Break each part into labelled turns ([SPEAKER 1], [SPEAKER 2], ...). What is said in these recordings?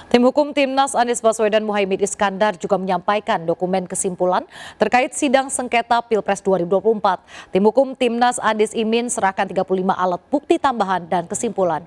[SPEAKER 1] Tim hukum Timnas Anies Baswedan Muhaimin Iskandar juga menyampaikan dokumen kesimpulan terkait sidang sengketa Pilpres 2024. Tim hukum Timnas Anies Imin serahkan 35 alat bukti tambahan dan kesimpulan.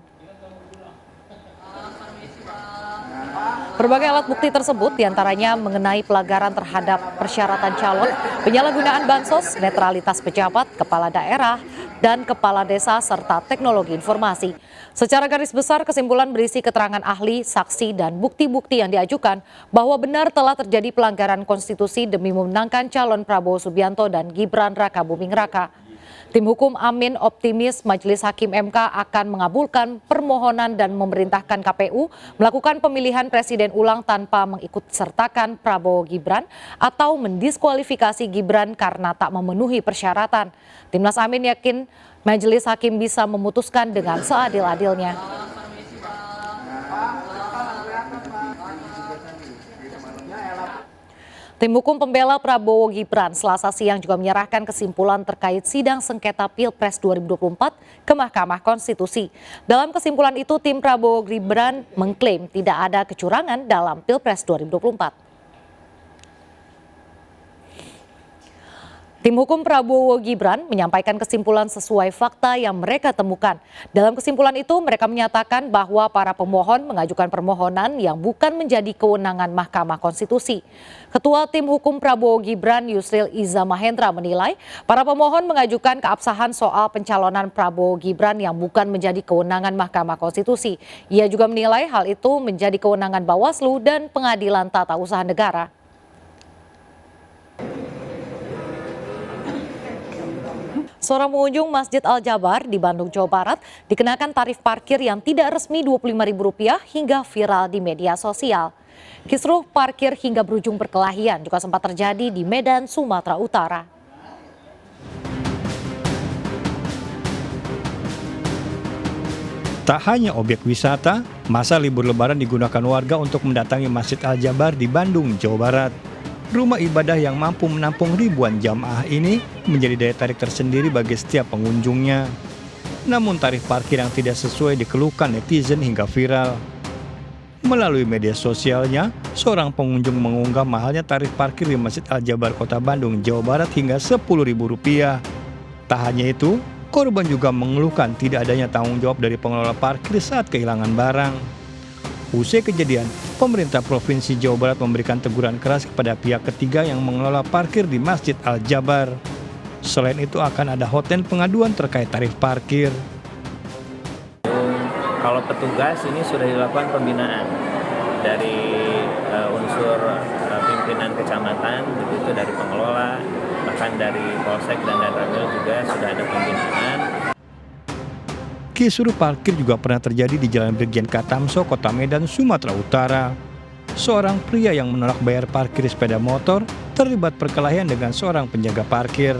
[SPEAKER 1] Berbagai alat bukti tersebut diantaranya mengenai pelanggaran terhadap persyaratan calon, penyalahgunaan bansos, netralitas pejabat, kepala daerah, dan kepala desa, serta teknologi informasi. Secara garis besar, kesimpulan berisi keterangan ahli, saksi, dan bukti-bukti yang diajukan bahwa benar telah terjadi pelanggaran konstitusi demi memenangkan calon Prabowo Subianto dan Gibran Raka Buming Raka. Tim hukum Amin optimis Majelis Hakim MK akan mengabulkan permohonan dan memerintahkan KPU melakukan pemilihan presiden ulang tanpa mengikutsertakan Prabowo Gibran atau mendiskualifikasi Gibran karena tak memenuhi persyaratan. Timnas Amin yakin Majelis Hakim bisa memutuskan dengan seadil-adilnya. Tim hukum pembela Prabowo Gibran Selasa siang juga menyerahkan kesimpulan terkait sidang sengketa Pilpres 2024 ke Mahkamah Konstitusi. Dalam kesimpulan itu, tim Prabowo Gibran mengklaim tidak ada kecurangan dalam Pilpres 2024. Tim hukum Prabowo Gibran menyampaikan kesimpulan sesuai fakta yang mereka temukan. Dalam kesimpulan itu, mereka menyatakan bahwa para pemohon mengajukan permohonan yang bukan menjadi kewenangan Mahkamah Konstitusi. Ketua Tim hukum Prabowo Gibran Yusril Iza Mahendra menilai para pemohon mengajukan keabsahan soal pencalonan Prabowo Gibran yang bukan menjadi kewenangan Mahkamah Konstitusi. Ia juga menilai hal itu menjadi kewenangan Bawaslu dan Pengadilan Tata Usaha Negara. Seorang pengunjung Masjid Al-Jabar di Bandung, Jawa Barat dikenakan tarif parkir yang tidak resmi Rp25.000 hingga viral di media sosial. Kisruh parkir hingga berujung perkelahian juga sempat terjadi di Medan, Sumatera Utara.
[SPEAKER 2] Tak hanya objek wisata, masa libur lebaran digunakan warga untuk mendatangi Masjid Al-Jabar di Bandung, Jawa Barat. Rumah ibadah yang mampu menampung ribuan jamaah ini menjadi daya tarik tersendiri bagi setiap pengunjungnya. Namun tarif parkir yang tidak sesuai dikeluhkan netizen hingga viral. Melalui media sosialnya, seorang pengunjung mengunggah mahalnya tarif parkir di Masjid Al-Jabar Kota Bandung, Jawa Barat hingga Rp10.000. Tak hanya itu, korban juga mengeluhkan tidak adanya tanggung jawab dari pengelola parkir saat kehilangan barang. Usai kejadian, pemerintah Provinsi Jawa Barat memberikan teguran keras kepada pihak ketiga yang mengelola parkir di Masjid Al-Jabar. Selain itu akan ada hotline pengaduan terkait tarif parkir.
[SPEAKER 3] Kalau petugas ini sudah dilakukan pembinaan dari unsur pimpinan kecamatan, begitu dari pengelola, bahkan dari Polsek dan Danramil juga sudah ada pembinaan.
[SPEAKER 2] Kisruh parkir juga pernah terjadi di Jalan Brigjen Katamso, Kota Medan, Sumatera Utara. Seorang pria yang menolak bayar parkir sepeda motor terlibat perkelahian dengan seorang penjaga parkir.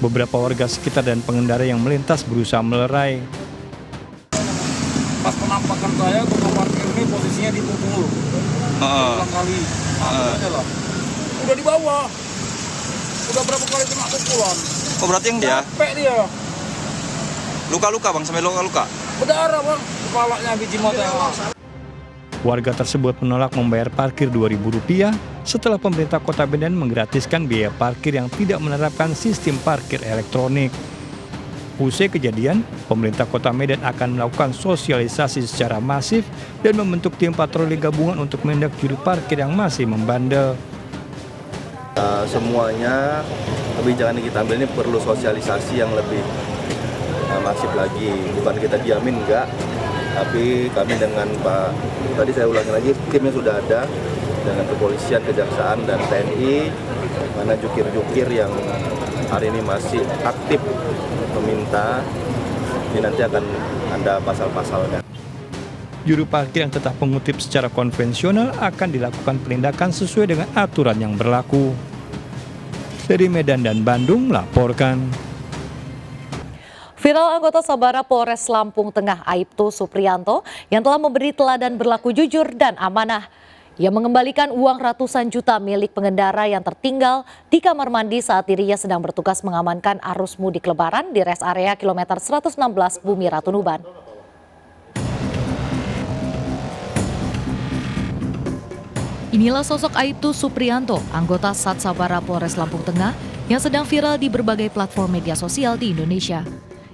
[SPEAKER 2] Beberapa warga sekitar dan pengendara yang melintas berusaha melerai.
[SPEAKER 4] Pas penampakan saya, tukang parkir ini posisinya di punggung. Berulang kali. Udah dibawa. Udah berapa kali kena pukulan.
[SPEAKER 5] Oh berarti yang dia?
[SPEAKER 4] Capek dia.
[SPEAKER 5] Luka-luka bang, sampai luka-luka?
[SPEAKER 4] Berdarah bang, kepalanya biji mata.
[SPEAKER 2] Warga tersebut menolak membayar parkir Rp2.000 setelah pemerintah Kota Medan menggratiskan biaya parkir yang tidak menerapkan sistem parkir elektronik. Usai kejadian, pemerintah Kota Medan akan melakukan sosialisasi secara masif dan membentuk tim patroli gabungan untuk menindak juru parkir yang masih membandel.
[SPEAKER 6] Semuanya kebijakan yang kita ambil ini perlu sosialisasi yang lebih masif lagi, bukan kita diamin enggak, tapi kami dengan Pak, tadi saya ulangi lagi, timnya sudah ada dengan kepolisian, kejaksaan dan TNI, mana jukir-jukir yang hari ini masih aktif meminta, ini nanti akan ada pasal-pasalnya.
[SPEAKER 2] Juru parkir yang tetap mengutip secara konvensional akan dilakukan penindakan sesuai dengan aturan yang berlaku. Dari Medan dan Bandung melaporkan.
[SPEAKER 1] Viral anggota Sabara Polres Lampung Tengah Aibtu Supriyanto yang telah memberi teladan berlaku jujur dan amanah. Ia mengembalikan uang ratusan juta milik pengendara yang tertinggal di kamar mandi saat dirinya sedang bertugas mengamankan arus mudik lebaran di res area kilometer 116 Bumi Ratu Nuban. Inilah sosok Aibtu Suprianto, anggota Sat Sabara Polres Lampung Tengah yang sedang viral di berbagai platform media sosial di Indonesia.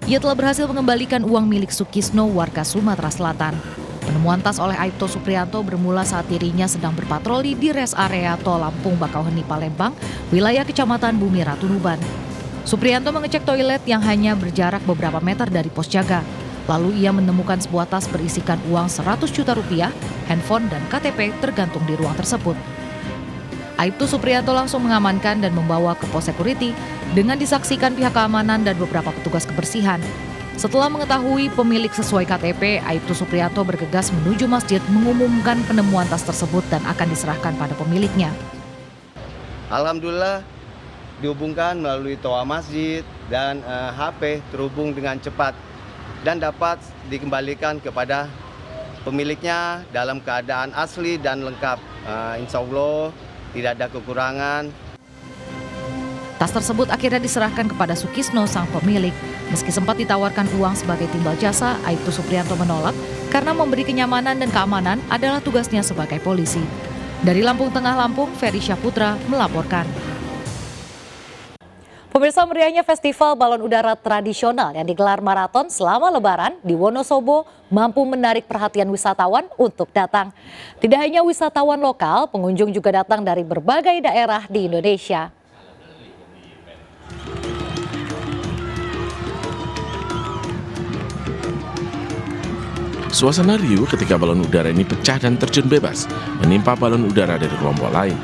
[SPEAKER 1] Ia telah berhasil mengembalikan uang milik Sukisno, warga Sumatera Selatan. Penemuan tas oleh Aibtu Suprianto bermula saat dirinya sedang berpatroli di res area Tol Lampung Bakauheni Palembang, wilayah Kecamatan Bumi Ratu Nuban. Suprianto mengecek toilet yang hanya berjarak beberapa meter dari pos jaga. Lalu ia menemukan sebuah tas berisikan uang 100 juta rupiah, handphone dan KTP tergantung di ruang tersebut. Aibtu Suprianto langsung mengamankan dan membawa ke pos security dengan disaksikan pihak keamanan dan beberapa petugas kebersihan. Setelah mengetahui pemilik sesuai KTP, Aibtu Suprianto bergegas menuju masjid mengumumkan penemuan tas tersebut dan akan diserahkan pada pemiliknya.
[SPEAKER 7] Alhamdulillah dihubungkan melalui toa masjid dan HP terhubung dengan cepat dan dapat dikembalikan kepada pemiliknya dalam keadaan asli dan lengkap. Insya Allah tidak ada kekurangan.
[SPEAKER 1] Tas tersebut akhirnya diserahkan kepada Sukisno, sang pemilik. Meski sempat ditawarkan uang sebagai timbal jasa, Aibtu Suprianto menolak karena memberi kenyamanan dan keamanan adalah tugasnya sebagai polisi. Dari Lampung Tengah, Lampung, Ferry Syaputra melaporkan. Pemirsa, meriahnya festival balon udara tradisional yang digelar maraton selama Lebaran di Wonosobo mampu menarik perhatian wisatawan untuk datang. Tidak hanya wisatawan lokal, pengunjung juga datang dari berbagai daerah di Indonesia.
[SPEAKER 8] Suasana riuh ketika balon udara ini pecah dan terjun bebas, menimpa balon udara dari kelompok lain.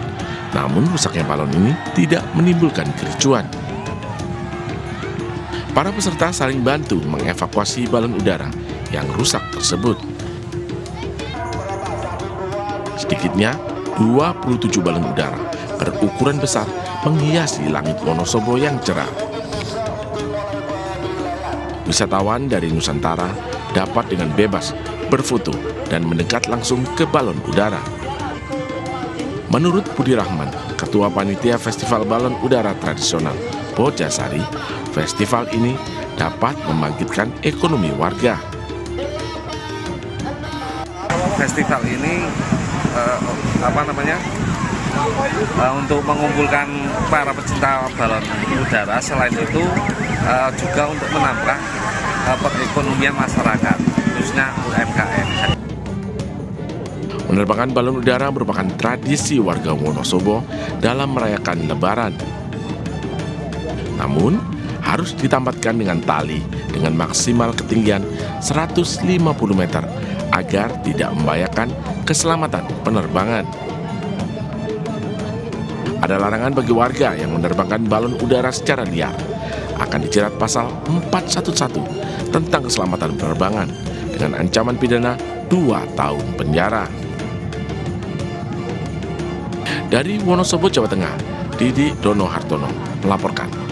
[SPEAKER 8] Namun rusaknya balon ini tidak menimbulkan kericuan. Para peserta saling bantu mengevakuasi balon udara yang rusak tersebut. Sedikitnya 27 balon udara berukuran besar menghiasi langit Wonosobo yang cerah. Wisatawan dari Nusantara dapat dengan bebas berfoto dan mendekat langsung ke balon udara. Menurut Budi Rahman, Ketua Panitia Festival Balon Udara Tradisional Bojasari, festival ini dapat membangkitkan ekonomi warga.
[SPEAKER 9] Festival ini untuk mengumpulkan para pecinta balon udara. Selain itu juga untuk menambah perekonomian masyarakat, khususnya UMKM.
[SPEAKER 8] Menerbangkan balon udara merupakan tradisi warga Wonosobo dalam merayakan Lebaran. Namun, harus ditampatkan dengan tali dengan maksimal ketinggian 150 meter agar tidak membahayakan keselamatan penerbangan. Ada larangan bagi warga yang menerbangkan balon udara secara liar. Akan dijerat pasal 411 tentang keselamatan penerbangan dengan ancaman pidana 2 tahun penjara. Dari Wonosobo, Jawa Tengah, Didi Dono Hartono melaporkan.